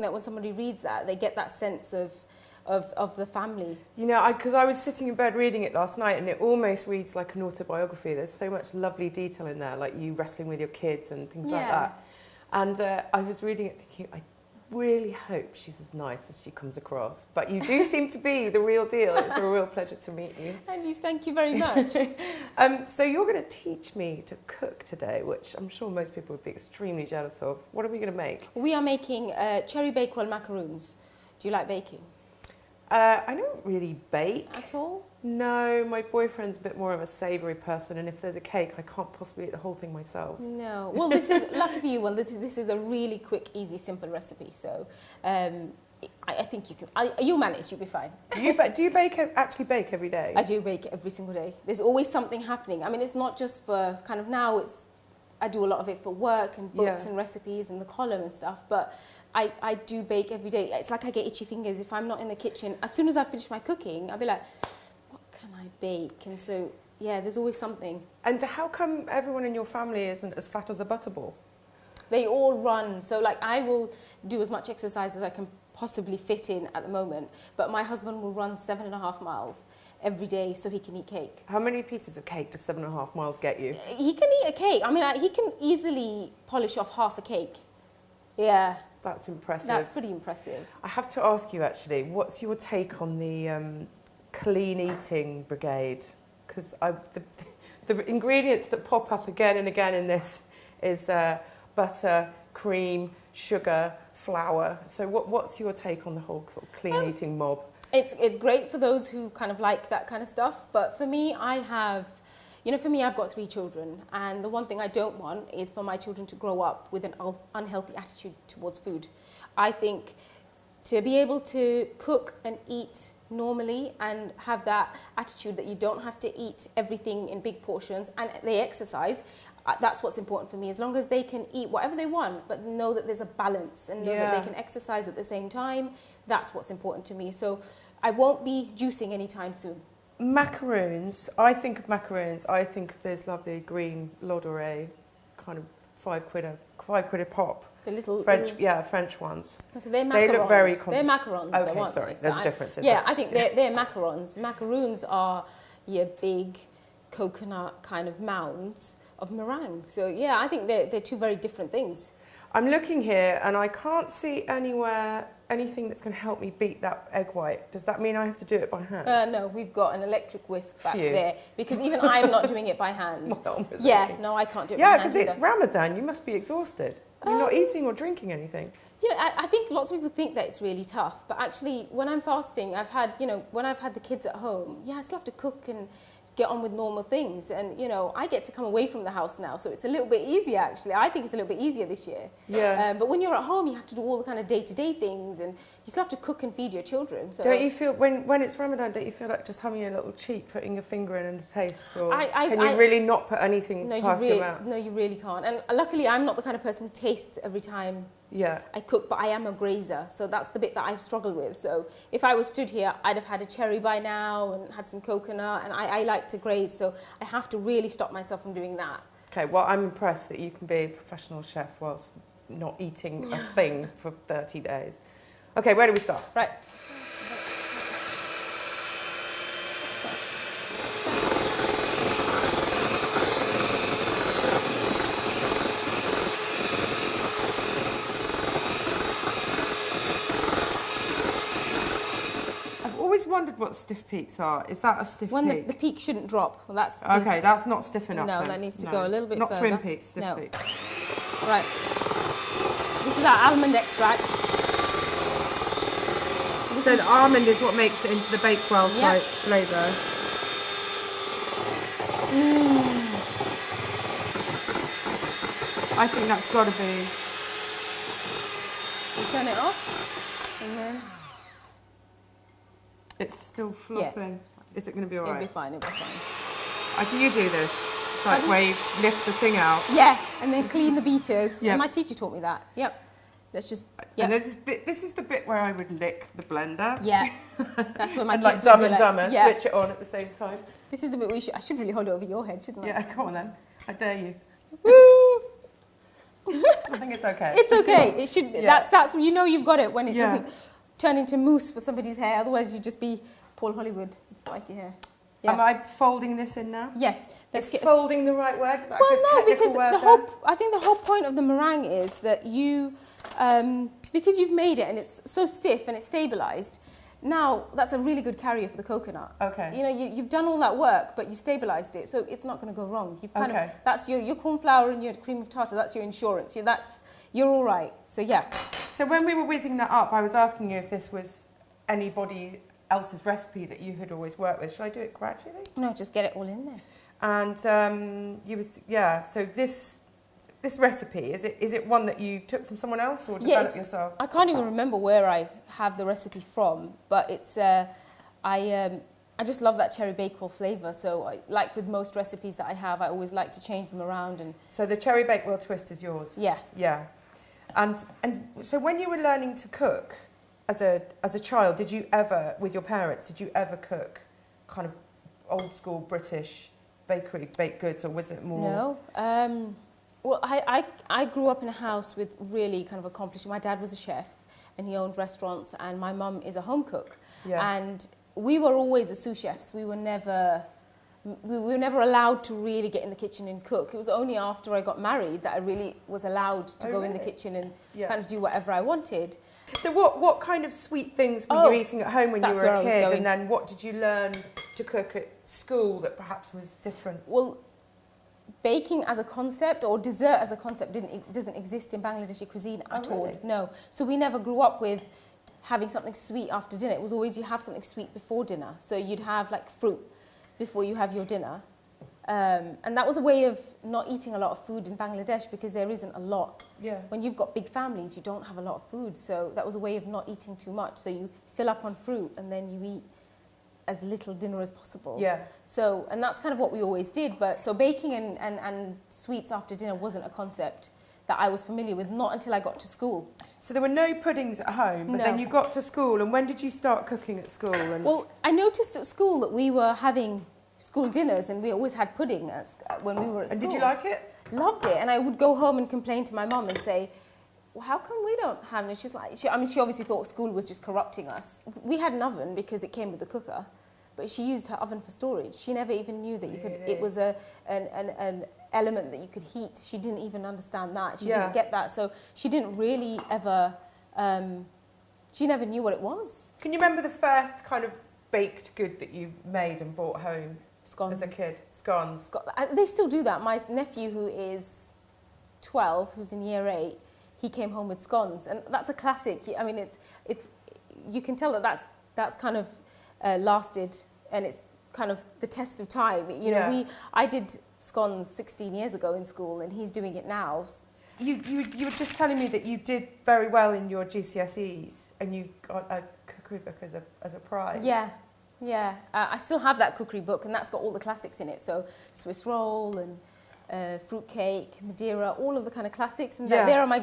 that when somebody reads that, they get that sense of the family. You know, because I was sitting in bed reading it last night, and it almost reads like an autobiography. There's so much lovely detail in there, like you wrestling with your kids and things like that. And I was reading it thinking, I really hope she's as nice as she comes across. But you do seem to be the real deal. It's a real pleasure to meet you. And thank you very much. So you're going to teach me to cook today, which I'm sure most people would be extremely jealous of. What are we going to make? We are making cherry bakewell macaroons. Do you like baking? I don't really bake. At all? No, my boyfriend's a bit more of a savoury person, and if there's a cake, I can't possibly eat the whole thing myself. No. Well, this is, lucky for you, well, this is a really quick, easy, simple recipe. So I think you can, you'll manage, you'll be fine. Do you actually bake every day? I do bake every single day. There's always something happening. I mean, it's not just for kind of now, I do a lot of it for work and books and recipes and the column and stuff, but I do bake every day. It's like I get itchy fingers if I'm not in the kitchen. As soon as I finish my cooking, I'll be like, what can I bake? And so, yeah, there's always something. And how come everyone in your family isn't as fat as a butterball? They all run. So, like, I will do as much exercise as I can possibly fit in at the moment, but my husband will run 7.5 miles every day so he can eat cake. How many pieces of cake does 7.5 miles get you? He can eat a cake. I mean, he can easily polish off half a cake. Yeah. That's impressive. That's pretty impressive. I have to ask you, actually, what's your take on the clean eating brigade? Because the ingredients that pop up again and again in this is butter, cream, sugar, flour. So what's your take on the whole sort of clean eating mob? It's great for those who kind of like that kind of stuff. But for me, I've got 3 children, and the one thing I don't want is for my children to grow up with an unhealthy attitude towards food. I think to be able to cook and eat normally and have that attitude that you don't have to eat everything in big portions, and they exercise, that's what's important for me. As long as they can eat whatever they want, but know that there's a balance and know that they can exercise at the same time, that's what's important to me. So I won't be juicing anytime soon. Macaroons, I think of those lovely green Lodore, kind of 5 quid a pop. The little French ones. So they're macarons. They look very they're macarons. Okay, sorry, there's a difference. I think they're macarons. Macaroons are your big coconut kind of mounds of meringue. So yeah, I think they're 2 very different things. I'm looking here and I can't see anywhere anything that's going to help me beat that egg white. Does that mean I have to do it by hand? No, we've got an electric whisk back there, because even I'm not doing it by hand. No, I can't do it by hand. Yeah, because it's Ramadan, you must be exhausted. You're not eating or drinking anything. You know, I think lots of people think that it's really tough, but actually when I'm fasting, when I've had the kids at home, I still have to cook and get on with normal things, and I get to come away from the house now, so it's a little bit easier actually. I think it's a little bit easier this year. Yeah. But when you're at home, you have to do all the kind of day-to-day things, and you still have to cook and feed your children. So don't you feel when it's Ramadan? Don't you feel like just having a little cheat, putting your finger in and a taste, or can you really not put anything past your mouth? No, you really can't. And luckily, I'm not the kind of person who tastes every time I cook, but I am a grazer, so that's the bit that I've struggled with. So if I was stood here, I'd have had a cherry by now and had some coconut, and I like to graze, so I have to really stop myself from doing that. Okay, well, I'm impressed that you can be a professional chef whilst not eating a thing for 30 days. Okay, where do we start? Right. Wondered what stiff peaks are. Is that a stiff peak? The peak shouldn't drop. Well, that's okay. That's not stiff enough. No, then. That needs to go a little bit not further. Twin Peaks, stiff peak. Right. This is our almond extract. So the almond is what makes it into the bakewell type flavour. I think that's got to be. We turn it off, and then. It's still flopping. Yeah. Is it going to be all right? It'll be fine, it'll be fine. Do you do this? Like where you lift the thing out? Yeah, and then clean the beaters. Yeah. My teacher taught me that. Yep. Let's just... Yep. And this is the bit where I would lick the blender. Yeah. That's where my and kids like Dumb would and be Dumber, switch it on at the same time. This is the bit I should really hold it over your head, shouldn't I? Yeah, come on then. I dare you. Woo! think it's okay. It's okay. It should. That's you know you've got it when it doesn't turn into mousse for somebody's hair. Otherwise, you'd just be Paul Hollywood. It's spiky hair. Yeah. Am I folding this in now? Yes. Is folding the right word? Is that well, a good no, because I think the whole point of the meringue is that you, because you've made it and it's so stiff and it's stabilised. Now that's a really good carrier for the coconut. Okay. You know, you've done all that work, but you've stabilised it, so it's not going to go wrong. You've kind of that's your corn flour and your cream of tartar. That's your insurance. You're all right. So yeah. So when we were whizzing that up, I was asking you if this was anybody else's recipe that you had always worked with. Shall I do it gradually? No, just get it all in there. And so this recipe, is it one that you took from someone else or developed yourself? I can't even remember where I have the recipe from, but it's I just love that cherry bakewell flavour. So like with most recipes that I have, I always like to change them around. And so the cherry bakewell twist is yours? Yeah. Yeah. And so when you were learning to cook as a child, did you ever, with your parents, did you ever cook kind of old school British bakery baked goods, or was it more? No. Well, I grew up in a house with really kind of accomplished. My dad was a chef and he owned restaurants, and my mum is a home cook. Yeah. And we were always the sous chefs. We were never allowed to really get in the kitchen and cook. It was only after I got married that I really was allowed to go in the kitchen and kind of do whatever I wanted. So what kind of sweet things were you eating at home when you were a kid, and then what did you learn to cook at school that perhaps was different? Well, baking as a concept or dessert as a concept doesn't exist in Bangladeshi cuisine at all. No. So we never grew up with having something sweet after dinner. It was always you have something sweet before dinner. So you'd have like fruit before you have your dinner. And that was a way of not eating a lot of food in Bangladesh because there isn't a lot. Yeah. When you've got big families, you don't have a lot of food. So that was a way of not eating too much. So you fill up on fruit and then you eat as little dinner as possible. Yeah. So, and that's kind of what we always did. But so baking and sweets after dinner wasn't a concept that I was familiar with, not until I got to school. So there were no puddings at home, but then you got to school, and when did you start cooking at school? Well, I noticed at school that we were having school dinners and we always had pudding when we were at school. And did you like it? Loved it. And I would go home and complain to my mum and say, well, how come we don't have it? She's like, she obviously thought school was just corrupting us. We had an oven because it came with the cooker, but she used her oven for storage. She never even knew that you could, it was an element that you could heat. She didn't even understand that. She didn't get that. So she didn't really ever, she never knew what it was. Can you remember the first kind of baked good that you made and brought home? Scones. As a kid? Scones. They still do that. My nephew, who is 12, who's in year 8, he came home with scones. And that's a classic. I mean, it's you can tell that that's kind of lasted, and it's kind of the test of time. You know, I did scones 16 years ago in school, and he's doing it now. You were just telling me that you did very well in your GCSEs, and you got a cookery book as a prize. Yeah. Yeah, I still have that cookery book, and that's got all the classics in it. So Swiss roll and fruit cake, Madeira, all of the kind of classics, and they're my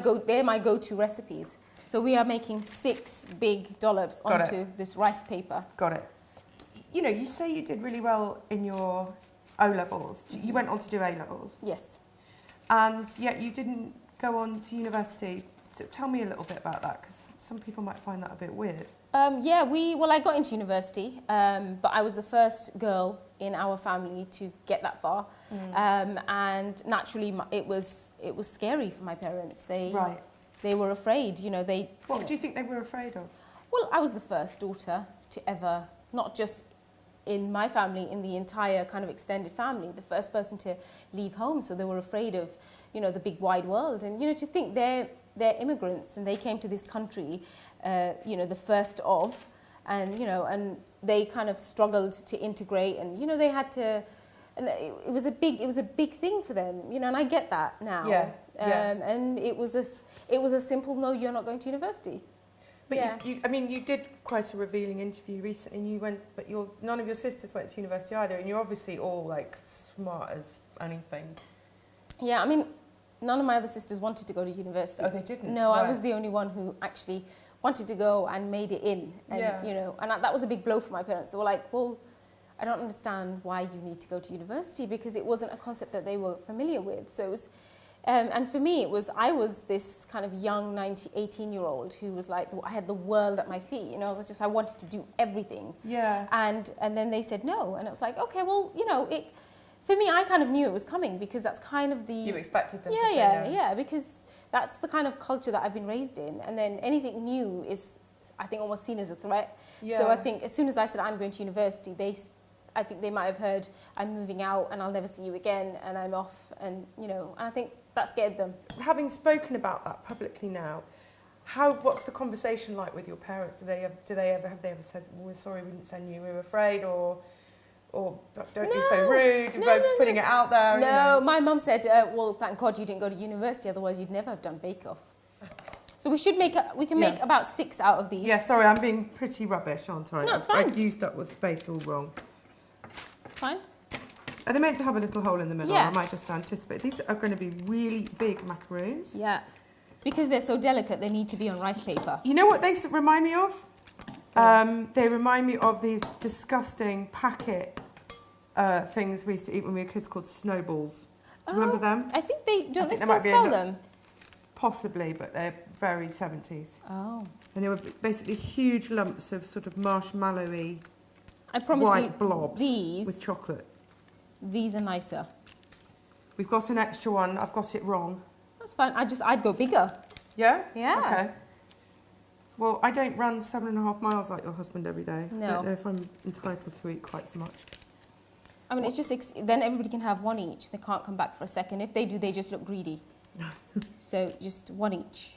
go-to recipes. So we are making 6 big dollops onto this rice paper. Got it. You know, you say you did really well in your O-levels. You went on to do A-levels. Yes. And yet you didn't go on to university. So tell me a little bit about that, because some people might find that a bit weird. I got into university, but I was the first girl in our family to get that far, and naturally it was scary for my parents. They were afraid, you know. What do you think they were afraid of? Well, I was the first daughter to ever, not just in my family, in the entire kind of extended family, the first person to leave home. So they were afraid of, you know, the big wide world, and you know, to think they're immigrants and they came to this country, you know, the first of, and you know, and they kind of struggled to integrate, and you know, they had to, and it was a big thing for them, you know, and I get that now. Yeah. And it was a simple no, you're not going to university. But you did quite a revealing interview recently, and you went, but none of your sisters went to university either, and you're obviously all like smart as anything. Yeah, I mean, none of my other sisters wanted to go to university. Oh, they didn't? No, I was the only one who actually wanted to go and made it in. And, you know, and that was a big blow for my parents. They were like, well, I don't understand why you need to go to university, because it wasn't a concept that they were familiar with. So it was, And for me, I was this kind of young 18-year-old who was like, I had the world at my feet. You know, I wanted to do everything. Yeah. And then they said no. And it was like, okay, well, you know, for me, I kind of knew it was coming because that's kind of the... You expected them to say no. Yeah, because that's the kind of culture that I've been raised in. And then anything new is, I think, almost seen as a threat. Yeah. So I think as soon as I said I'm going to university, I think they might have heard I'm moving out and I'll never see you again and I'm off, and you know, and I think that scared them. Having spoken about that publicly now, what's the conversation like with your parents? Have they ever said, well, we're sorry we didn't send you, we were afraid, or don't be so rude, putting it out there? No, you know? My mum said, well, thank God you didn't go to university, otherwise you'd never have done Bake Off. So we can make about 6 out of these. Yeah, sorry, I'm being pretty rubbish, aren't I? No, it's fine. I've used up the space all wrong. Fine. Are they meant to have a little hole in the middle? Yeah. I might just anticipate. These are going to be really big macaroons. Yeah. Because they're so delicate, they need to be on rice paper. You know what they remind me of? They remind me of these disgusting packet things we used to eat when we were kids called snowballs. Do you remember them? I think they still might be sell them? Possibly, but they're very 70s. Oh. And they were basically huge lumps of sort of marshmallowy I promise white you, blobs these with chocolate. These are nicer. We've got an extra one. I've got it wrong. That's fine. I'd go bigger. Yeah? Yeah. Okay. Well, I don't run 7.5 miles like your husband every day. No. I don't know if I'm entitled to eat quite so much. I mean, it's just, then everybody can have one each. They can't come back for a second. If they do, they just look greedy. So just one each.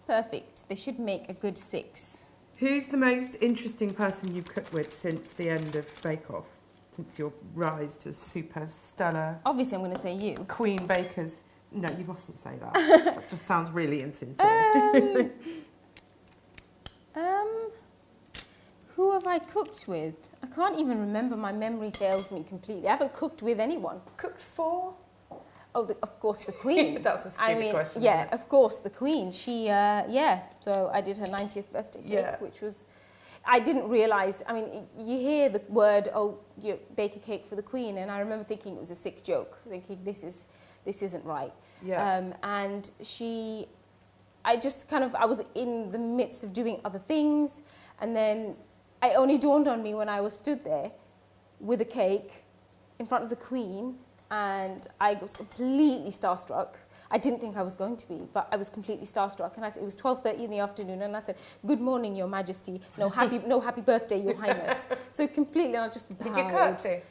Perfect. They should make a good 6. Who's the most interesting person you've cooked with since the end of Bake Off? Since your rise to super stellar... Obviously, I'm going to say you. Queen bakers. No, you mustn't say that. That just sounds really insincere. Who have I cooked with? I can't even remember. My memory fails me completely. I haven't cooked with anyone. Cooked for? Oh, of course, the Queen. That's a stupid question. Yeah, of course, the Queen. She, so I did her 90th birthday cake, which was... I didn't realise, I mean, you hear the word, oh, you bake a cake for the Queen, and I remember thinking it was a sick joke, thinking this isn't right. Yeah. And I was in the midst of doing other things, and then it only dawned on me when I was stood there with a cake in front of the Queen, and I was completely starstruck. I didn't think I was going to be, but I was completely starstruck. And it was 12:30 in the afternoon, and I said, "Good morning, Your Majesty. No happy birthday, Your Highness." So completely, and I just bowed. Did you curtsy?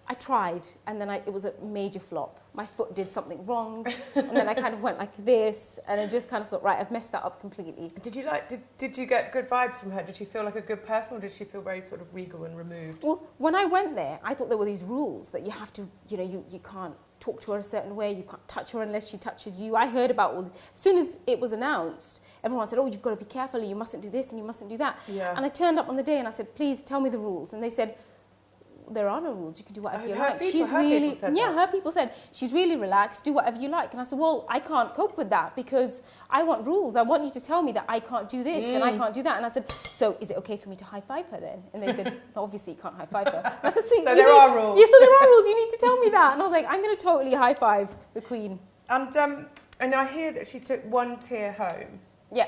I tried, and then it was a major flop. My foot did something wrong, and then I kind of went like this, and I just kind of thought, right, I've messed that up completely. Did you get good vibes from her? Did she feel like a good person, or did she feel very sort of regal and removed? Well, when I went there, I thought there were these rules that you have to, you can't talk to her a certain way, you can't touch her unless she touches you. I heard about as soon as it was announced, everyone said, oh, you've got to be careful, you mustn't do this and you mustn't do that. Yeah. And I turned up on the day and I said, please tell me the rules. And they said, there are no rules, you can do whatever you like. Her people said, she's really relaxed, do whatever you like. And I said, well, I can't cope with that because I want rules. I want you to tell me that I can't do this and I can't do that. And I said, so is it okay for me to high-five her then? And they said, no, obviously you can't high-five her. And I said, so there are rules. Yeah, so there are rules, you need to tell me that. And I was like, I'm going to totally high-five the Queen. And I hear that she took one tier home. Yeah.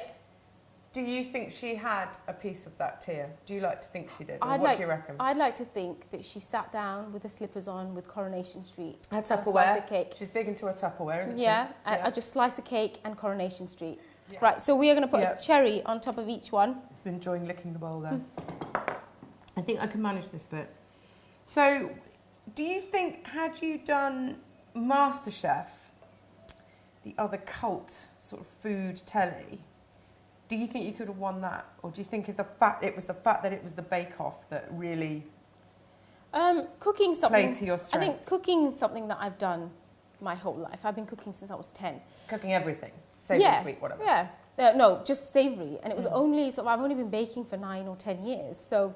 Do you think she had a piece of that tier? Do you like to think she did? What do you reckon? I'd like to think that she sat down with her slippers on with Coronation Street. Her Tupperware. Tupperware. Cake. She's big into her Tupperware, isn't she? Yeah, I just slice the cake and Coronation Street. Yeah. Right, so we are going to put a cherry on top of each one. Just enjoying licking the bowl there. I think I can manage this bit. So, do you think, had you done MasterChef, the other cult sort of food telly, do you think you could have won that? Or do you think it was the fact that it was the Bake Off that really cooking something, played to your strengths? I think cooking is something that I've done my whole life. I've been cooking since I was 10. Cooking everything? Savoury, sweet, whatever? Yeah. No, just savoury. And it was I've only been baking for 9 or 10 years. So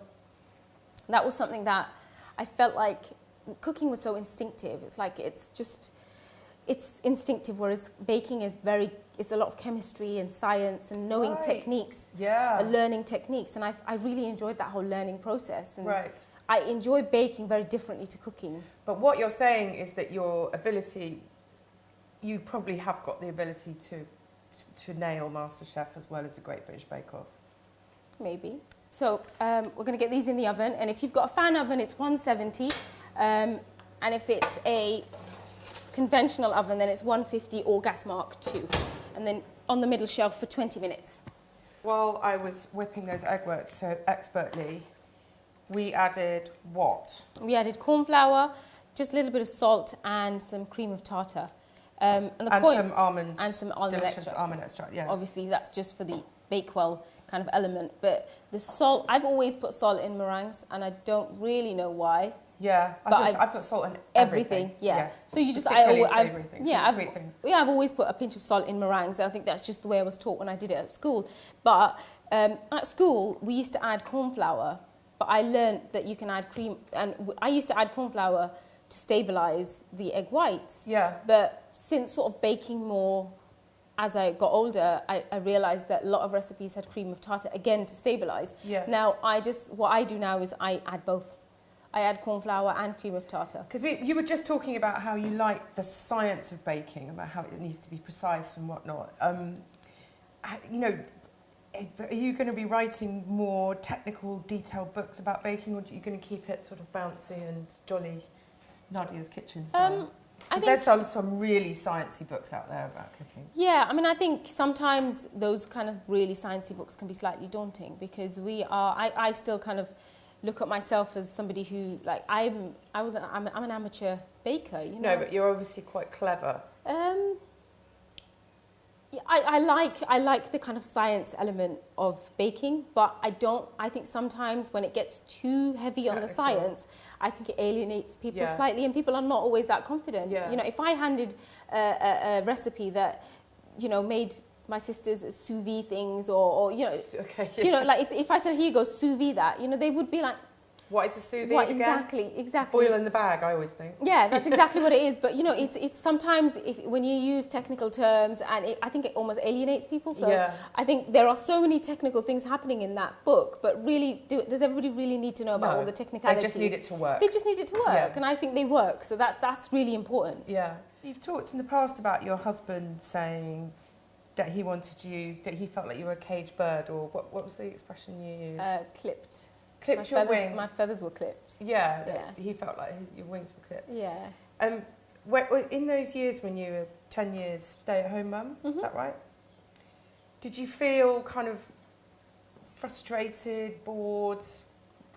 that was something that I felt like cooking was so instinctive. It's like it's instinctive, whereas baking is it's a lot of chemistry and science and knowing techniques, learning techniques, and I really enjoyed that whole learning process. And I enjoy baking very differently to cooking. But what you're saying is that your ability you probably have got the ability to nail MasterChef as well as the Great British Bake Off. Maybe. So we're going to get these in the oven, and if you've got a fan oven, it's 170, and if it's a conventional oven, then it's 150 or gas mark 2, and then on the middle shelf for 20 minutes. While I was whipping those egg whites so expertly, we added what? We added corn flour, just a little bit of salt, and some cream of tartar. And some almond delicious extract. Almond extract, yeah. Obviously, that's just for the bakewell kind of element. But the salt, I've always put salt in meringues, and I don't really know why. Yeah, I put salt in everything. Yeah. So you just, savoury things, sweet things. Yeah, I've always put a pinch of salt in meringues, and I think that's just the way I was taught when I did it at school. But at school, we used to add corn flour, but I learned that you can add cream, and I used to add corn flour to stabilise the egg whites. Yeah. But since sort of baking more as I got older, I realised that a lot of recipes had cream of tartar, again, to stabilise. Yeah. Now, what I do now is I add both. I add corn flour and cream of tartar. Because you were just talking about how you like the science of baking, about how it needs to be precise and whatnot. You know, are you going to be writing more technical, detailed books about baking, or are you going to keep it sort of bouncy and jolly, Nadiya's Kitchen style? Because there's some really sciencey books out there about cooking. Yeah, I mean, I think sometimes those kind of really sciencey books can be slightly daunting, because I still kind of look at myself as somebody who, like, I'm an amateur baker, you know. No, but you're obviously quite clever. Yeah, I like the kind of science element of baking, but I think sometimes when it gets too heavy on the science, I think it alienates people slightly, and people are not always that confident. Yeah. You know, if I handed a recipe that, you know, made my sister's sous vide things, or you know, you know, like if I said, here you go, sous vide that, you know, they would be like, what is a sous vide again? Exactly. Boil in the bag, I always think. Yeah, that's exactly what it is. But, you know, it's sometimes when you use technical terms, and I think it almost alienates people. So I think there are so many technical things happening in that book, but really, does everybody really need to know about all the technicalities? They just need it to work. They just need it to work, and I think they work. So that's really important. Yeah. You've talked in the past about your husband saying that he wanted you, that he felt like you were a caged bird, or what was the expression you used? Clipped. Clipped your wing. My feathers were clipped. Yeah. He felt like your wings were clipped. Yeah. In those years when you were 10 years stay-at-home mum, is that right? Did you feel kind of frustrated, bored,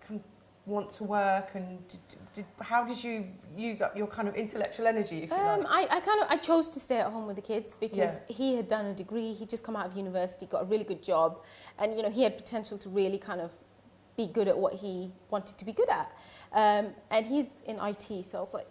kind of want to work, and how did you use up your kind of intellectual energy, if you like? I chose to stay at home with the kids because he had done a degree, he'd just come out of university, got a really good job, and, you know, he had potential to really kind of be good at what he wanted to be good at. And he's in IT, so I was like,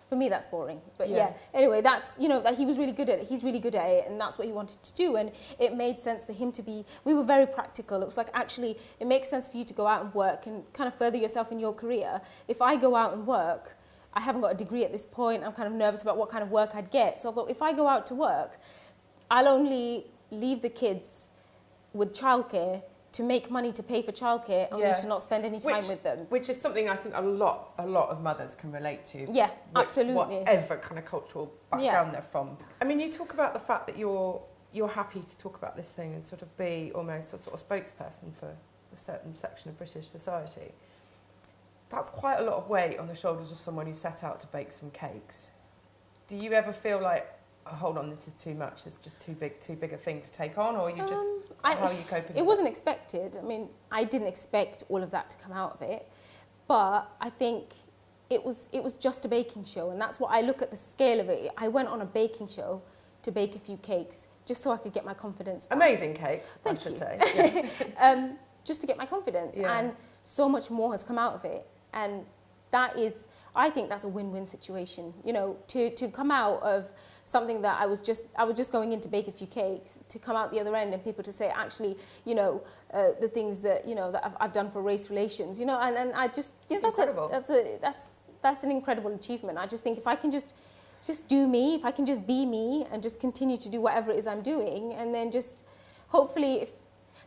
for me that's boring. But anyway, that's, you know, that he was really good at it. He's really good at it, and that's what he wanted to do. And it made sense for him to be, we were very practical. It was like, actually, it makes sense for you to go out and work and kind of further yourself in your career. If I go out and work, I haven't got a degree at this point, I'm kind of nervous about what kind of work I'd get. So I thought, if I go out to work, I'll only leave the kids with childcare to make money to pay for childcare, only to not spend any time with them. Which is something I think a lot of mothers can relate to. Yeah, absolutely. Whatever kind of cultural background they're from. I mean, you talk about the fact that you're happy to talk about this thing and sort of be almost a sort of spokesperson for a certain section of British society. That's quite a lot of weight on the shoulders of someone who set out to bake some cakes. Do you ever feel like, oh, hold on, this is too much, it's just too big a thing to take on, or you just, how are you coping? It wasn't expected. I mean, I didn't expect all of that to come out of it, but I think it was just a baking show, and that's what I look at the scale of it. I went on a baking show to bake a few cakes just so I could get my confidence back. Amazing cakes, I should say. Yeah. Just to get my confidence, and so much more has come out of it, and that is, I think that's a win-win situation. You know, to come out of something that I was just going in to bake a few cakes, to come out the other end and people to say, actually, you know, the things that, you know, that I've done for race relations, you know, and I just, you know, that's an incredible achievement. I just think if I can just do me, if I can just be me and just continue to do whatever it is I'm doing, and then just hopefully,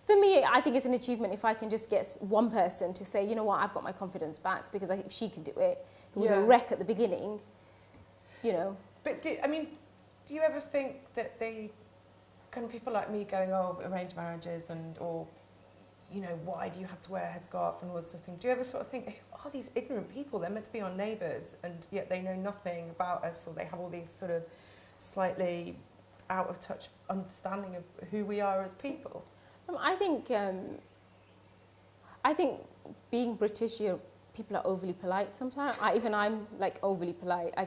for me, I think it's an achievement if I can just get one person to say, you know what, I've got my confidence back, because if she can do it, it was a wreck at the beginning, you know. But do you ever think that they, kind of people like me going, oh, arranged marriages or, you know, why do you have to wear a headscarf and all this sort of thing? Do you ever sort of think, oh, these ignorant people, they're meant to be our neighbours and yet they know nothing about us, or they have all these sort of slightly out of touch understanding of who we are as people? I think being British, people are overly polite sometimes. I'm like overly polite. I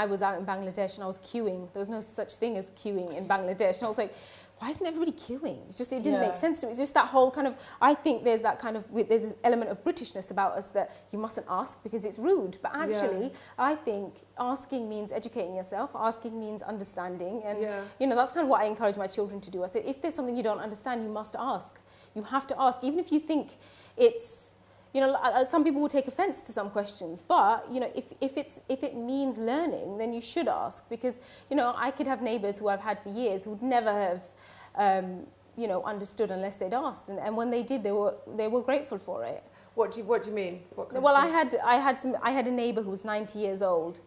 was out in Bangladesh and I was queuing. There was no such thing as queuing in Bangladesh. And I was like, why isn't everybody queuing? It didn't make sense to me. It's just that whole kind of, I think there's this element of Britishness about us that you mustn't ask because it's rude. But actually, I think asking means educating yourself. Asking means understanding. And, you know, that's kind of what I encourage my children to do. I said, if there's something you don't understand, you must ask. You have to ask, even if you think it's, you know, some people will take offence to some questions, but, you know, if it means learning, then you should ask, because, you know, I could have neighbours who I've had for years who would never have, you know, understood unless they'd asked, and when they did, they were grateful for it. What do you mean? Well, I had a neighbour who was 90 years old,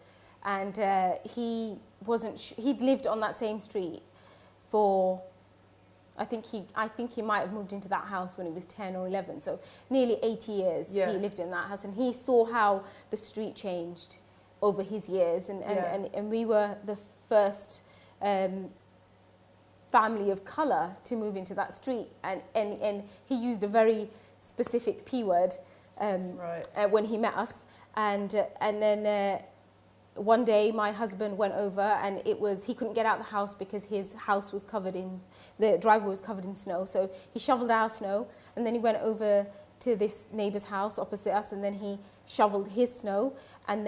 and he'd lived on that same street for, I think he might have moved into that house when he was 10 or 11, so nearly 80 years he lived in that house, and he saw how the street changed over his years, and we were the first family of colour to move into that street, and he used a very specific P word when he met us, and then one day my husband went over, and he couldn't get out the house because his house was the driveway was covered in snow, so he shoveled our snow, and then he went over to this neighbour's house opposite us, and then he shoveled his snow, and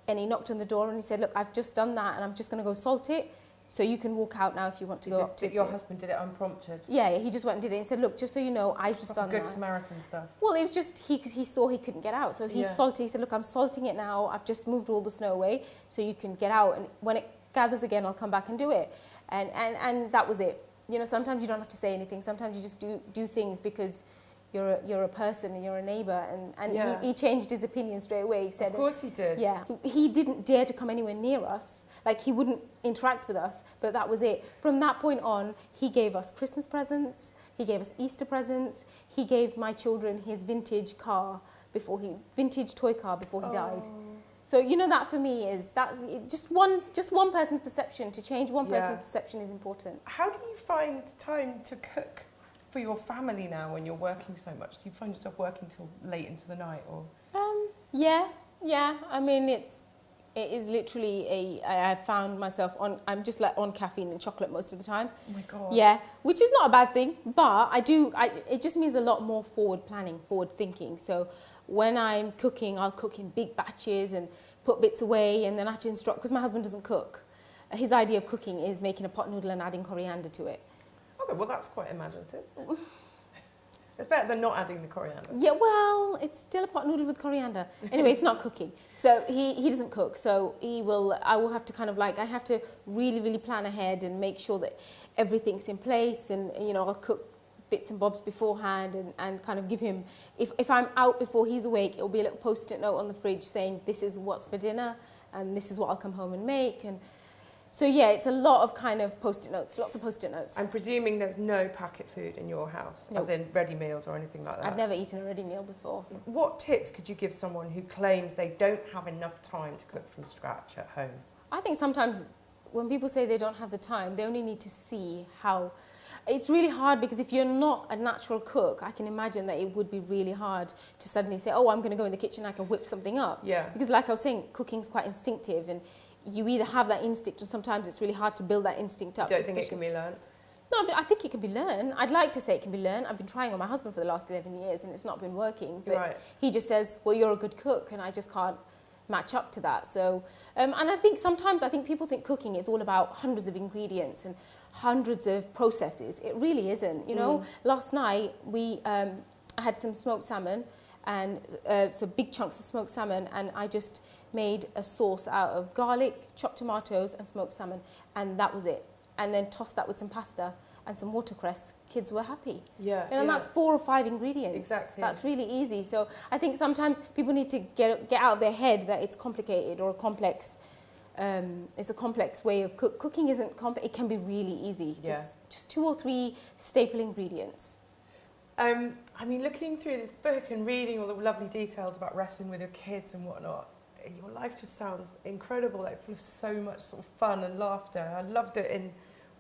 he knocked on the door and he said, look, I've just done that and I'm just going to go salt it, so you can walk out now if you want to go up to it. Your husband did it unprompted? Yeah, he just went and did it and said, look, just so you know, I've just done that. Good Samaritan stuff. Well, it was just, he saw he couldn't get out, so he salted. He said, look, I'm salting it now, I've just moved all the snow away, so you can get out, and when it gathers again, I'll come back and do it. And that was it. You know, sometimes you don't have to say anything, sometimes you just do things because you're a person and you're a neighbour, and he changed his opinion straight away. He said, of course he did. Yeah, he didn't dare to come anywhere near us. Like, he wouldn't interact with us, but that was it. From that point on, he gave us Christmas presents, he gave us Easter presents, he gave my children his vintage toy car before he died. So, you know, that for me that's just one person's perception. To change one person's perception is important. How do you find time to cook for your family now when you're working so much? Do you find yourself working till late into the night, or? Yeah. I mean, it is literally I found myself I'm just like on caffeine and chocolate most of the time. Oh my God. Yeah, which is not a bad thing, but it just means a lot more forward planning, forward thinking. So when I'm cooking, I'll cook in big batches and put bits away, and then I have to instruct, because my husband doesn't cook. His idea of cooking is making a pot noodle and adding coriander to it. Okay, well, that's quite imaginative. It's better than not adding the coriander. Yeah, well, it's still a pot noodle with coriander. Anyway, it's not cooking. So he doesn't cook. So I will have to kind of I have to really, really plan ahead and make sure that everything's in place. And, you know, I'll cook bits and bobs beforehand and kind of give him, if I'm out before he's awake, it'll be a little post-it note on the fridge saying, this is what's for dinner and this is what I'll come home and make. And so, yeah, it's a lot of kind of post-it notes, lots of post-it notes. I'm presuming there's no packet food in your house, as in ready meals or anything like that? I've never eaten a ready meal before. What tips could you give someone who claims they don't have enough time to cook from scratch at home? I think sometimes when people say they don't have the time, they only need to see how... It's really hard, because if you're not a natural cook, I can imagine that it would be really hard to suddenly say, oh, I'm going to go in the kitchen, I can whip something up. Yeah. Because like I was saying, cooking's quite instinctive, and you either have that instinct, or sometimes it's really hard to build that instinct up. You don't think it can be learned? No, but I think it can be learned. I'd like to say it can be learned. I've been trying on my husband for the last 11 years and it's not been working. But he just says, well, you're a good cook, and I just can't match up to that. So, and I think sometimes people think cooking is all about hundreds of ingredients and hundreds of processes. It really isn't. You know, last night I had some smoked salmon, and so big chunks of smoked salmon, and I just made a sauce out of garlic, chopped tomatoes and smoked salmon, and that was it. And then tossed that with some pasta and some watercress. Kids were happy. Yeah. And that's 4 or 5 ingredients. Exactly. That's really easy. So I think sometimes people need to get out of their head that it's complicated or complex. it's a complex way of cooking. Isn't it can be really easy. Yeah. Just 2 or 3 staple ingredients. I mean, looking through this book and reading all the lovely details about wrestling with your kids and whatnot, your life just sounds incredible, like full of so much sort of fun and laughter. I loved it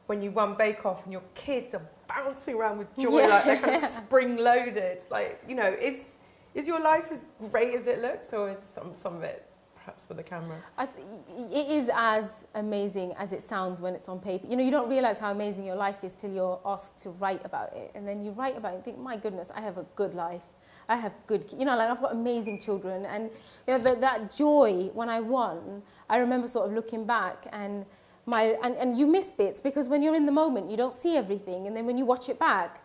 when you won Bake Off and your kids are bouncing around with joy, like they're kind of spring-loaded. Like, you know, is your life as great as it looks, or is some of it perhaps for the camera? It is as amazing as it sounds when it's on paper. You know, you don't realise how amazing your life is till you're asked to write about it. And then you write about it and think, my goodness, I have a good life. I have good, you know, like I've got amazing children. And, you know, that joy when I won, I remember sort of looking back and you miss bits, because when you're in the moment, you don't see everything. And then when you watch it back,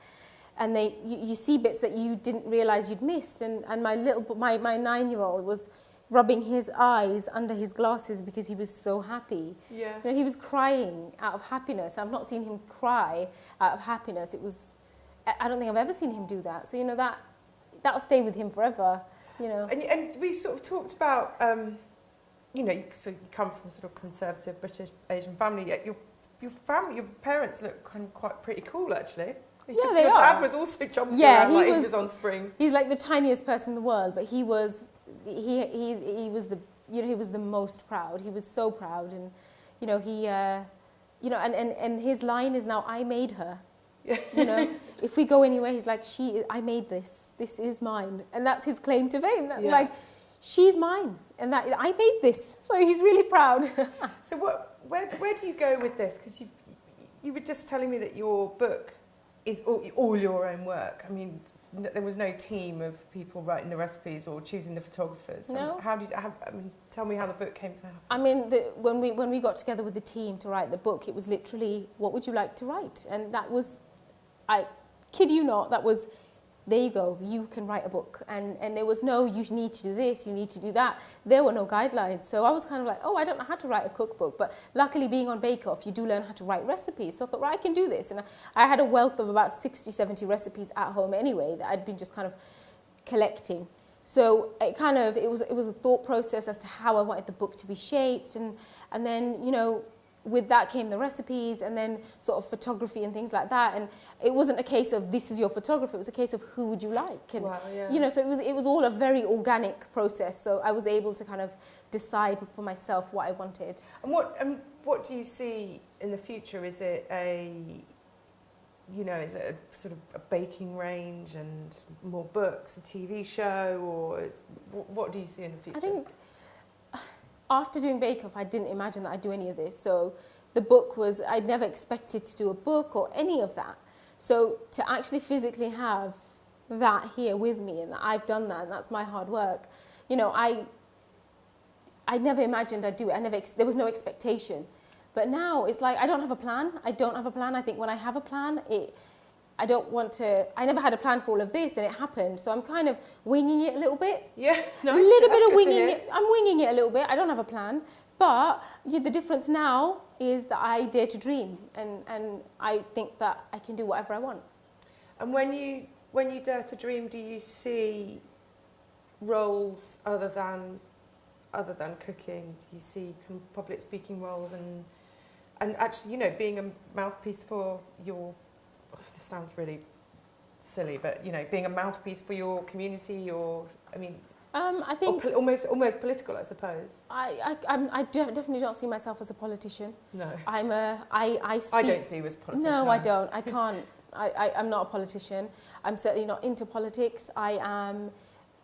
and you see bits that you didn't realise you'd missed. And my 9-year-old was rubbing his eyes under his glasses because he was so happy. Yeah. You know, he was crying out of happiness. I've not seen him cry out of happiness. I don't think I've ever seen him do that. So, you know, that'll stay with him forever, you know. And we sort of talked about, you know, you come from a sort of conservative British Asian family, yet your parents look kind of quite pretty cool, actually. Yeah, they Your are. dad was also jumping around like he was on springs. He's like the tiniest person in the world, but he was the most proud. He was so proud, and you know, and his line is now, I made her. Yeah. You know, if we go anywhere, he's like, I made this. This is mine, and that's his claim to fame. That's like, she's mine, and that I made this. So he's really proud. So where do you go with this? Because you were just telling me that your book is all your own work. I mean, there was no team of people writing the recipes or choosing the photographers. No. Tell me how the book came to happen. I mean, when we got together with the team to write the book, it was literally, what would you like to write? And that was, I kid you not, that was, there you go, you can write a book. And there was no, you need to do this, you need to do that. There were no guidelines. So I was kind of like, I don't know how to write a cookbook. But luckily, being on Bake Off, you do learn how to write recipes. So I thought, I can do this. And I had a wealth of about 60, 70 recipes at home anyway that I'd been just kind of collecting. So it was a thought process as to how I wanted the book to be shaped. And then, you know, with that came the recipes and then sort of photography and things like that. And it wasn't a case of this is your photographer, it was a case of who would you like? And, wow, yeah. you know, so it was all a very organic process. So I was able to kind of decide for myself what I wanted. And what do you see in the future? Is it a sort of a baking range and more books, a TV show, or what do you see in the future? I think after doing Bake Off, I didn't imagine that I'd do any of this. So the book was, I'd never expected to do a book or any of that. So to actually physically have that here with me and that I've done that and that's my hard work, you know, I never imagined I'd do it. There was no expectation. But now it's like, I don't have a plan. I think when I have a plan, I never had a plan for all of this, and it happened. So I'm kind of winging it a little bit. Yeah, nice. A little bit of winging it. I'm winging it a little bit. I don't have a plan. But the difference now is that I dare to dream, and I think that I can do whatever I want. And when you dare to dream, do you see roles other than cooking? Do you see public speaking roles and actually, you know, being a mouthpiece for your, this sounds really silly, but, you know, being a mouthpiece for your community, or, I mean, I think almost political, I suppose. I definitely don't see myself as a politician. No. I speak, I don't see you as a politician. No, I don't. I can't. I'm not a politician. I'm certainly not into politics. I'm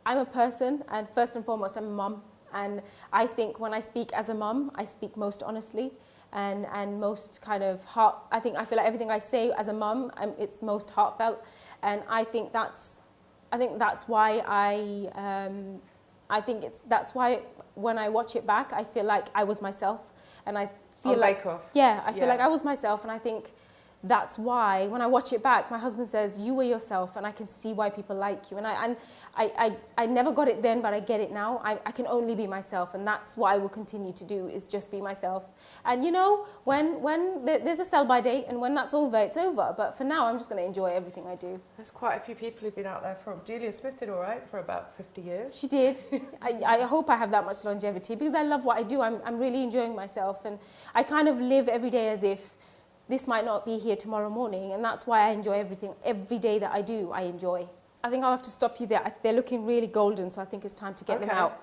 a person, and first and foremost, I'm a mum. And I think when I speak as a mum, I speak most honestly. And most kind of I feel like everything I say as a mum, it's most heartfelt, and I think that's why that's why when I watch it back, I feel like I was myself, and I feel Bake Off. I feel like I was myself, and I think that's why when I watch it back, my husband says, you were yourself, and I can see why people like you. And I never got it then, but I get it now. I can only be myself, and that's what I will continue to do, is just be myself. And you know, when there's a sell-by date, and when that's over, it's over. But for now, I'm just going to enjoy everything I do. There's quite a few people who've been out there for... Delia Smith did all right for about 50 years. She did. I hope I have that much longevity, because I love what I do. I'm really enjoying myself, and I kind of live every day as if this might not be here tomorrow morning, and that's why I enjoy everything. Every day that I do, I enjoy. I think I'll have to stop you there. They're looking really golden, so I think it's time to get them out.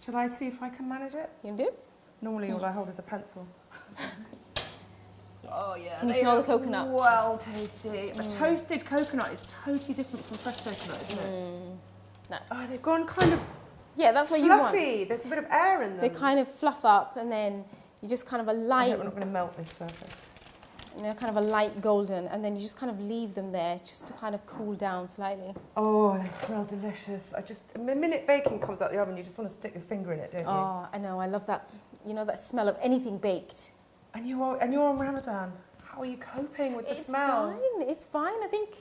Should I see if I can manage it? You can do? Normally all I hold is a pencil. Oh yeah. Can you smell the coconut? Well tasty. A toasted coconut is totally different from fresh coconut, isn't it? Nice. Oh, they've gone kind of yeah, that's what you want. Fluffy. There's a bit of air in them. They kind of fluff up, and then you just kind of a light... We're not going to melt this surface. You know, kind of a light golden, and then you just kind of leave them there just to kind of cool down slightly. Oh, they smell delicious. The minute baking comes out the oven, you just want to stick your finger in it, don't you? Oh, I know. I love that. You know, that smell of anything baked. And you're on Ramadan. How are you coping with the smell? It's fine. I think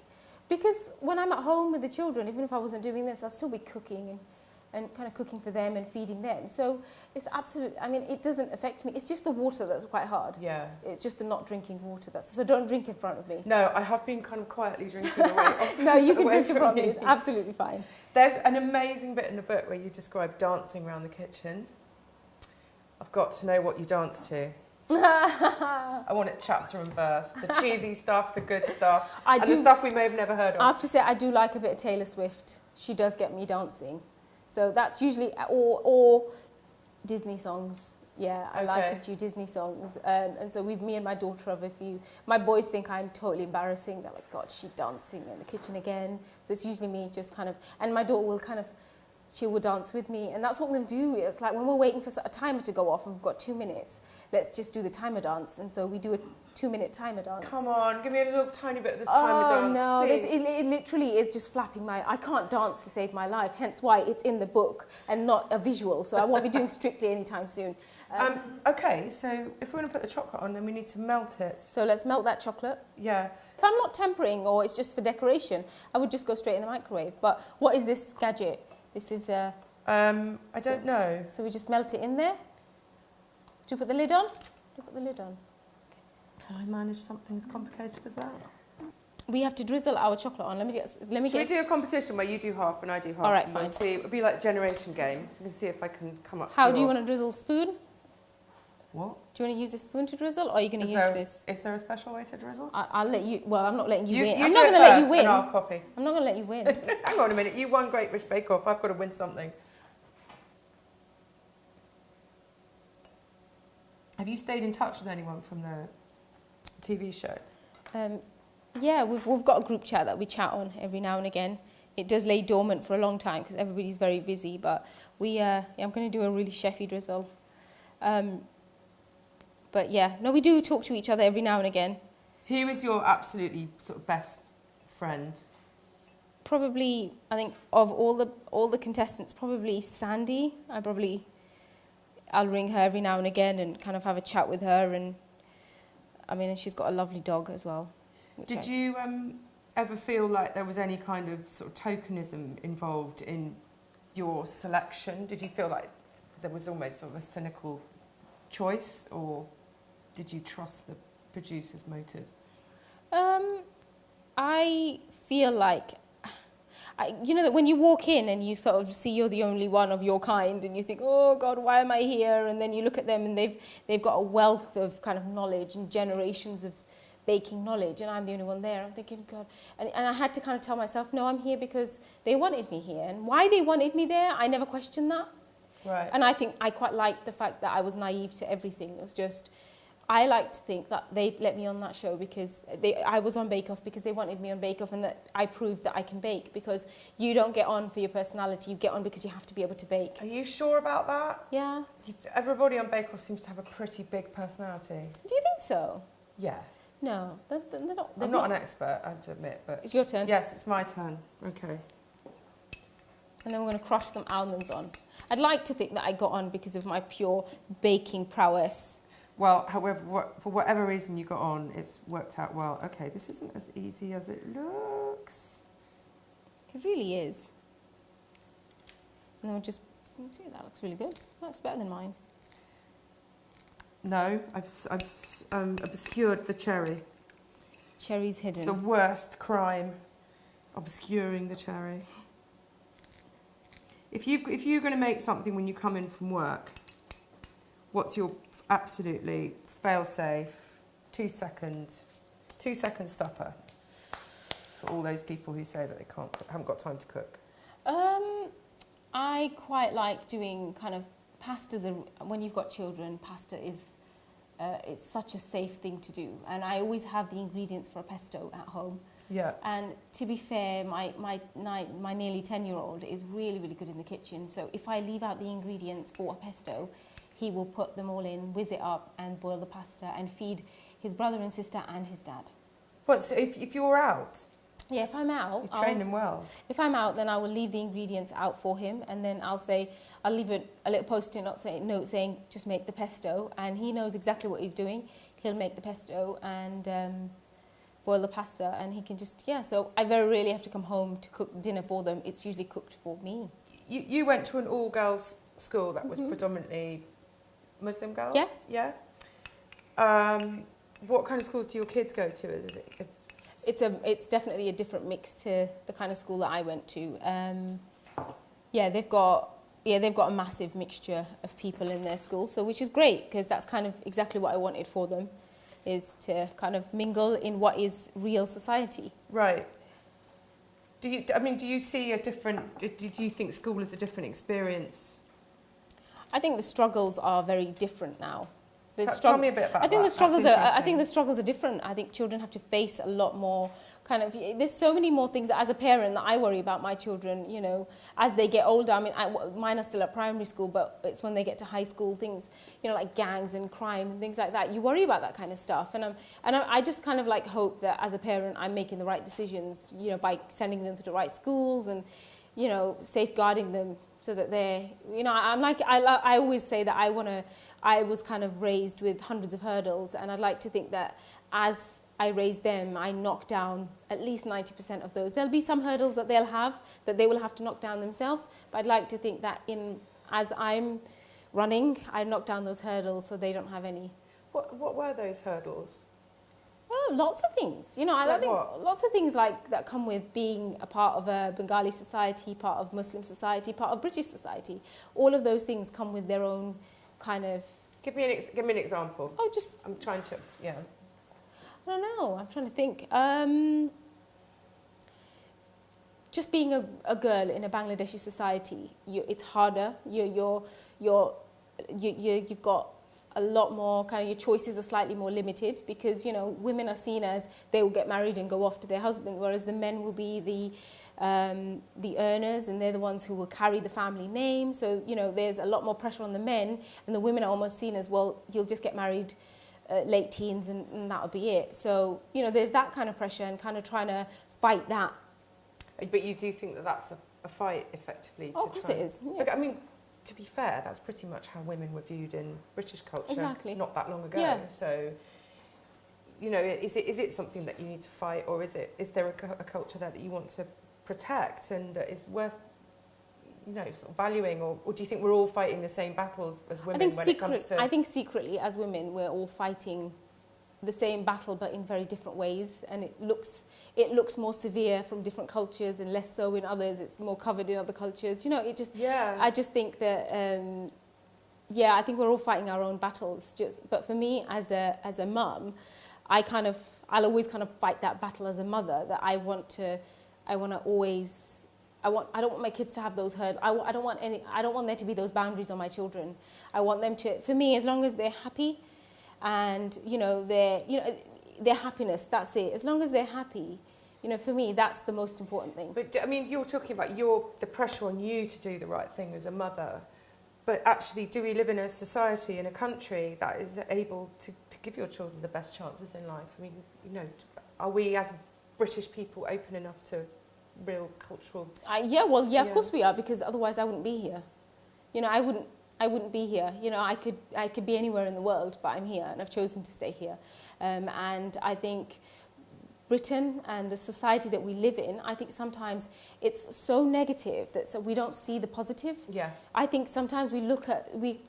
because when I'm at home with the children, even if I wasn't doing this, I'd still be cooking and kind of cooking for them and feeding them. So it's absolutely, I mean, it doesn't affect me. It's just the water that's quite hard. Yeah. It's just the not drinking water. So don't drink in front of me. No, I have been kind of quietly drinking away. No, you can drink in front of me. It's absolutely fine. There's an amazing bit in the book where you describe dancing around the kitchen. I've got to know what you dance to. I want it chapter and verse. The cheesy stuff, the good stuff, the stuff we may have never heard of. I have to say, I do like a bit of Taylor Swift. She does get me dancing. So that's usually, or Disney songs. Yeah, I like a few Disney songs. And so me and my daughter have a few. My boys think I'm totally embarrassing. They're like, God, she's dancing in the kitchen again. So it's usually me just kind of, and my daughter will kind of, she will dance with me. And that's what we'll do. It's like when we're waiting for a timer to go off and we've got 2 minutes, let's just do the timer dance. And so we do a 2-minute timer dance. Come on, give me a little tiny bit of this timer dance, no, please. It literally is just flapping I can't dance to save my life, hence why it's in the book and not a visual. So I won't be doing Strictly anytime soon. Okay, so if we want to put the chocolate on, then we need to melt it. So let's melt that chocolate. Yeah. If I'm not tempering or it's just for decoration, I would just go straight in the microwave. But what is this gadget? This is I don't know. So we just melt it in there. Do you put the lid on? Do you put the lid on? Can I manage something as complicated as that? We have to drizzle our chocolate on. Let me get. Should we do a competition where you do half and I do half? All right, and fine. We'll see. It'll be like a generation game. We can see if I can come up. How do you want to drizzle? Spoon? What? Do you want to use a spoon to drizzle, or are you going to use this? Is there a special way to drizzle? I'll let you. Well, I'm not letting you win. I'm not going to let you win. I'll copy. I'm not going to let you win. Hang on a minute. You won Great British Bake Off. I've got to win something. Have you stayed in touch with anyone from the TV show? Yeah, we've got a group chat that we chat on every now and again. It does lay dormant for a long time because everybody's very busy, but I'm going to do a really chefy drizzle. But yeah, no, we do talk to each other every now and again. Who is your absolutely sort of best friend? Probably, I think of all the contestants, probably Sandy. I'll ring her every now and again and kind of have a chat with her, and I mean, and she's got a lovely dog as well. Did you ever feel like there was any kind of sort of tokenism involved in your selection? Did you feel like there was almost sort of a cynical choice, or did you trust the producer's motives? I feel like, you know, that when you walk in and you sort of see you're the only one of your kind and you think, oh God, why am I here? And then you look at them and they've got a wealth of kind of knowledge and generations of baking knowledge, and I'm the only one there. I'm thinking, God, and I had to kind of tell myself, no, I'm here because they wanted me here. And why they wanted me there, I never questioned that. Right. And I think I quite liked the fact that I was naive to everything. It was just, I like to think that they let me on that show because I was on Bake Off because they wanted me on Bake Off, and that I proved that I can bake, because you don't get on for your personality, you get on because you have to be able to bake. Are you sure about that? Yeah. Everybody on Bake Off seems to have a pretty big personality. Do you think so? Yeah. No, they're not. I'm not an expert, I have to admit, but... It's your turn. Yes, it's my turn. Okay. And then we're going to crush some almonds on. I'd like to think that I got on because of my pure baking prowess. Well, however, for whatever reason you got on, it's worked out well. Okay, this isn't as easy as it looks. It really is. And then we'll just, see, that looks really good. That looks better than mine. No, I've obscured the cherry. Cherry's hidden. It's the worst crime, obscuring the cherry. If you're going to make something when you come in from work, what's your absolutely fail-safe 2 second stopper for all those people who say that they haven't got time to cook? I quite like doing kind of pastas. When you've got children, pasta is it's such a safe thing to do, and I always have the ingredients for a pesto at home. Yeah. And to be fair, my nearly 10-year-old is really, really good in the kitchen. So if I leave out the ingredients for a pesto, he will put them all in, whiz it up, and boil the pasta and feed his brother and sister and his dad. What? So if you're out? Yeah, if I'm out, you train him well. If I'm out, then I will leave the ingredients out for him, and then I'll leave a little post-it note saying just make the pesto, and he knows exactly what he's doing. He'll make the pesto and boil the pasta, and he can just So I very rarely have to come home to cook dinner for them. It's usually cooked for me. You went to an all-girls school that was predominantly Muslim girls. Yeah. Yeah. What kind of schools do your kids go to? Is it? It's definitely a different mix to the kind of school that I went to. They've got a massive mixture of people in their school, so which is great because that's kind of exactly what I wanted for them, is to kind of mingle in what is real society. Right. Do you see a different? Do you think school is a different experience? I think the struggles are very different now. Tell me a bit about that. I think the struggles are different. I think children have to face a lot more there's so many more things that as a parent that I worry about my children, as they get older. I mean, mine are still at primary school, but it's when they get to high school, things, like gangs and crime and things like that. You worry about that kind of stuff. And I just kind of hope that as a parent, I'm making the right decisions, by sending them to the right schools and, safeguarding them so that they're, I always say that I was kind of raised with hundreds of hurdles, and I'd like to think that as I raise them, I knock down at least 90% of those. There'll be some hurdles that they will have to knock down themselves, but I'd like to think that as I'm running, I knock down those hurdles so they don't have any. What were those hurdles? Oh, lots of things. I think lots of things that come with being a part of a Bengali society, part of Muslim society, part of British society. All of those things come with their own kind of... Give me an example. I'm trying to, I don't know. I'm trying to think. Just being a girl in a Bangladeshi society, it's harder. You've got a lot more your choices are slightly more limited because women are seen as they will get married and go off to their husband, whereas the men will be the earners, and they're the ones who will carry the family name. So there's a lot more pressure on the men, and the women are almost seen as, well, you'll just get married late teens and that'll be it. So there's that kind of pressure and kind of trying to fight that. But you do think that that's a fight effectively? Of course it is. Yeah. I mean, to be fair, that's pretty much how women were viewed in British culture. Exactly. Not that long ago. Yeah. So, is it something that you need to fight, or is there a culture there that you want to protect and that is worth, sort of valuing, or do you think we're all fighting the same battles as women it comes to... I think secretly, as women, we're all fighting the same battle, but in very different ways, and it looks more severe from different cultures and less so in others. It's more covered in other cultures. I just think that I think we're all fighting our own battles. But for me, as a mum, I'll always kind of fight that battle as a mother. That I don't want my kids to have those hurdles. I don't want there to be those boundaries on my children. I want them to, for me, as long as they're happy, and their happiness, that's it. As long as they're happy, for me, that's the most important thing. But I mean, you're talking about the pressure on you to do the right thing as a mother. But actually, do we live in a society, in a country that is able to give your children the best chances in life? I mean, are we as British people open enough to real cultural... Of course we are, because otherwise I wouldn't be here. I wouldn't be here. You know, I could be anywhere in the world, but I'm here and I've chosen to stay here. And I think Britain and the society that we live in, I think sometimes it's so negative that we don't see the positive. Yeah. I think sometimes we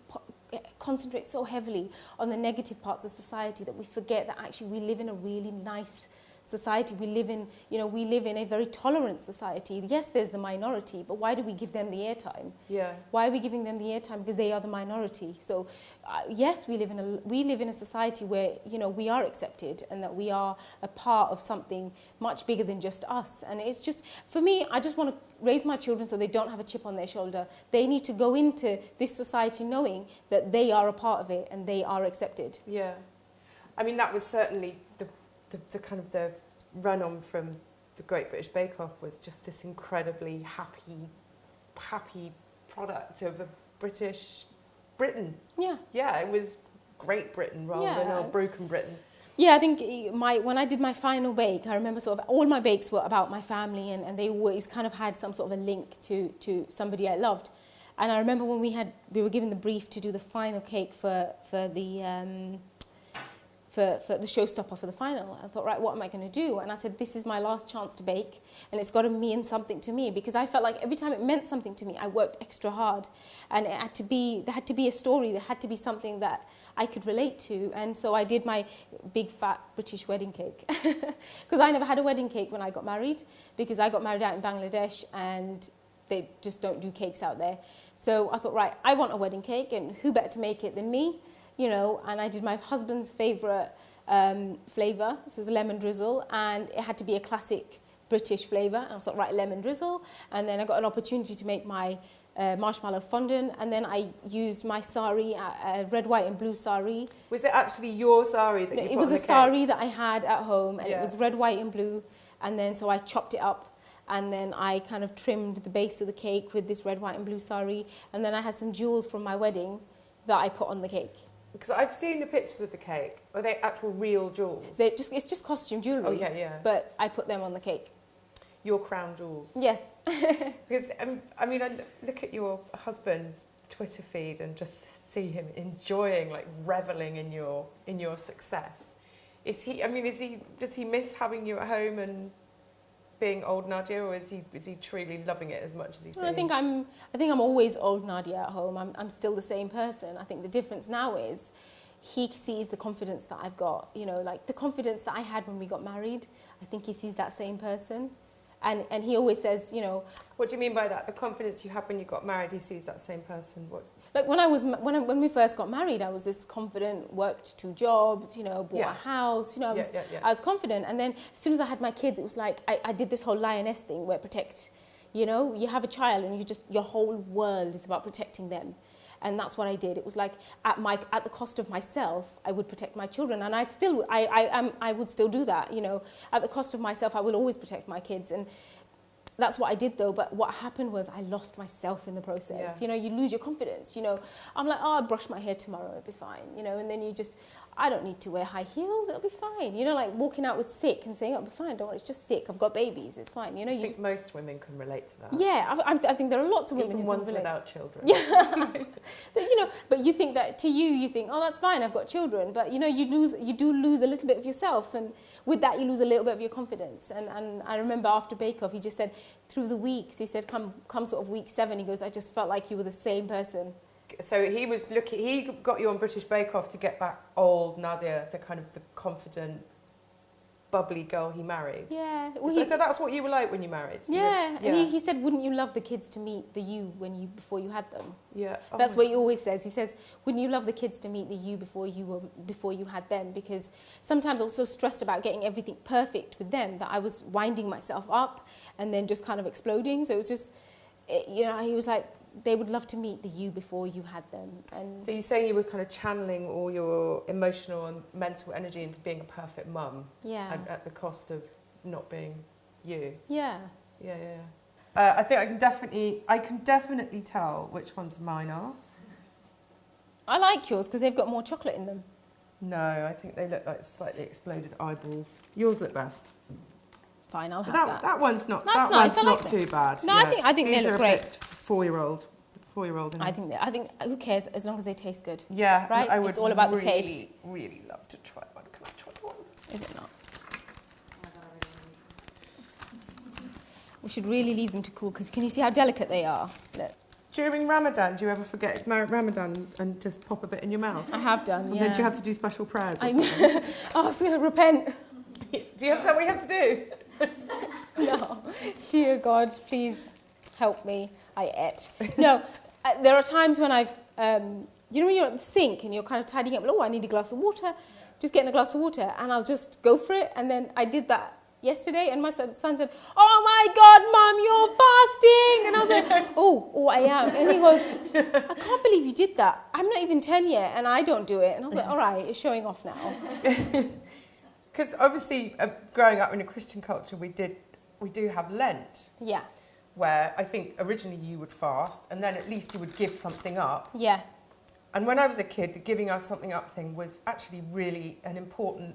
concentrate so heavily on the negative parts of society that we forget that actually we live in a really nice society. We live in a very tolerant society. Yes, there's the minority, but why do we give them the airtime? Yeah. Why are we giving them the airtime? Because they are the minority. So, yes, we live in a society where, you know, we are accepted and that we are a part of something much bigger than just us. And it's just, for me, I just want to raise my children so they don't have a chip on their shoulder. They need to go into this society knowing that they are a part of it and they are accepted. Yeah. I mean, that was certainly the kind of the run-on from the Great British Bake Off was just this incredibly happy product of a British Britain. Yeah. Yeah, it was Great Britain rather than a broken Britain. Yeah, I think when I did my final bake, I remember sort of all my bakes were about my family and they always kind of had some sort of a link to somebody I loved. And I remember when we were given the brief to do the final cake for the showstopper for the final. I thought, right, what am I going to do? And I said, this is my last chance to bake, and it's got to mean something to me, because I felt like every time it meant something to me, I worked extra hard, and there had to be a story, there had to be something that I could relate to. And so I did my big fat British wedding cake, because I never had a wedding cake when I got married, because I got married out in Bangladesh and they just don't do cakes out there. So I thought, right, I want a wedding cake, and who better to make it than me? You know, and I did my husband's favourite flavour, so it was a lemon drizzle, and it had to be a classic British flavour. And I was like, right, lemon drizzle. And then I got an opportunity to make my marshmallow fondant, and then I used my sari, red, white and blue sari. Was it actually your sari that you put on the cake? It was a sari that I had at home, and Yeah. it was red, white and blue. And then so I chopped it up, and then I kind of trimmed the base of the cake with this red, white and blue sari. And then I had some jewels from my wedding that I put on the cake. Because I've seen the pictures of the cake. Are they actual real jewels? It's just costume jewellery. Oh, yeah. But I put them on the cake. Your crown jewels? Yes. Because, I mean, I look at your husband's Twitter feed and just see him enjoying, like, revelling in your success. Does he miss having you at home and being old Nadiya, or is he truly loving it as much as he's saying? I think I'm always old Nadiya at home. I'm still the same person. I think the difference now is he sees the confidence that I've got, you know, like the confidence that I had when we got married. I think he sees that same person. And he always says, you know... What do you mean by that? The confidence you had when you got married, he sees that same person? What? Like when we first got married, I was this confident, worked 2 jobs, you know, bought a house, you know, I was confident. And then as soon as I had my kids, it was like I did this whole lioness thing where protect, you know, you have a child and your whole world is about protecting them. And that's what I did. It was like at the cost of myself, I would protect my children, and I would still do that. You know, at the cost of myself, I will always protect my kids, and that's what I did though. But what happened was I lost myself in the process. Yeah. You know, you lose your confidence. You know, I'm like, oh, I'll brush my hair tomorrow, it'll be fine. You know, and then I don't need to wear high heels, it'll be fine. You know, like walking out with sick and saying, it'll be fine, don't worry, it's just sick, I've got babies, it's fine. You know, I think most women can relate to that. Yeah, I think there are lots of women even who ones can relate. without children. Yeah, you know, but you think that you think, oh, that's fine, I've got children, but you know, you do lose a little bit of yourself, and with that you lose a little bit of your confidence. And I remember after Bake Off, he just said through the weeks, he said come sort of week 7, he goes, I just felt like you were the same person. So he got you on British Bake Off to get back old Nadiya, the kind of the confident, bubbly girl he married. Yeah. Well, so that's what you were like when you married? Yeah. And he said, wouldn't you love the kids to meet the you before you had them? Yeah. Oh, that's what he always says. He says, wouldn't you love the kids to meet the you before you had them? Because sometimes I was so stressed about getting everything perfect with them that I was winding myself up and then just kind of exploding. So it was just, you know, he was like, they would love to meet the you before you had them. And so you're saying you were kind of channeling all your emotional and mental energy into being a perfect mum. Yeah. At the cost of not being you. Yeah. Yeah. I think I can definitely tell which ones mine are. I like yours because they've got more chocolate in them. No, I think they look like slightly exploded eyeballs. Yours look best. Fine, I'll have that. That one's not. That's that nice. one's I like not that. too bad. No, yeah. I think they These look are great. A bit 4-year-old 4-year-old. I think who cares as long as they taste good. Yeah, right. I would it's all about really, the taste. really love to try one. Can I try one? Is it not? We should really leave them to cool because can you see how delicate they are? Look. During Ramadan, do you ever forget it's Ramadan and just pop a bit in your mouth? I have done, yeah. Then do you have to do special prayers or something? Repent. Do you have to, what you have to do? No. Dear God, please help me. I ate. No, there are times when I've, you know when you're at the sink and you're kind of tidying up, oh, I need a glass of water, just getting a glass of water, and I'll just go for it. And then I did that yesterday, and my son said, oh my God, Mum, you're fasting. And I was like, oh, I am. And he goes, I can't believe you did that. I'm not even 10 yet, and I don't do it. And I was like, all right, it's showing off now. Because obviously, growing up in a Christian culture, we do have Lent. Yeah. Where I think originally you would fast, and then at least you would give something up. Yeah. And when I was a kid, the giving us something up thing was actually really an important,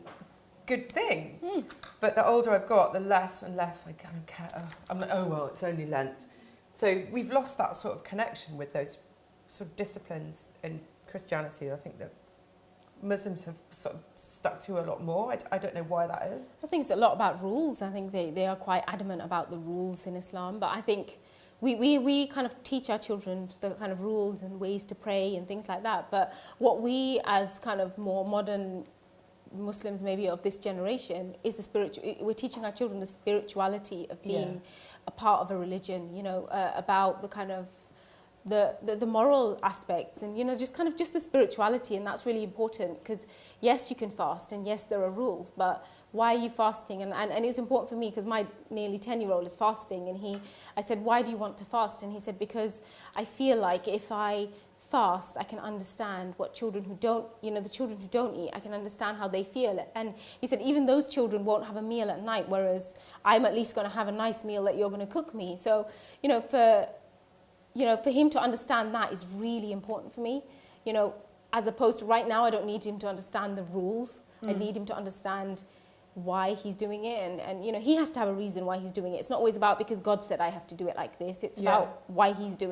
good thing. Mm. But the older I've got, the less and less I kind of care. I'm like, oh, well, it's only Lent. So we've lost that sort of connection with those sort of disciplines in Christianity. I think that Muslims have sort of stuck to a lot more. I don't know why that is. I think it's a lot about rules. I think they are quite adamant about the rules in Islam. But I think we kind of teach our children the kind of rules and ways to pray and things like that. But what we as kind of more modern Muslims maybe of this generation is the spiritual. We're teaching our children the spirituality of being a part of a religion, you know, about the kind of the moral aspects and, you know, just the spirituality. And that's really important because, yes, you can fast and, yes, there are rules, but why are you fasting? And it's important for me because my nearly 10-year-old is fasting and I said, why do you want to fast? And he said, because I feel like if I fast, I can understand what children who don't, you know, the children who don't eat, I can understand how they feel. And he said, even those children won't have a meal at night, whereas I'm at least going to have a nice meal that you're going to cook me. So, you know, for him to understand that is really important for me, you know, as opposed to right now, I don't need him to understand the rules. I need him to understand why he's doing it. And, you know, he has to have a reason why he's doing it. It's not always about because God said I have to do it like this. It's about why he's doing it.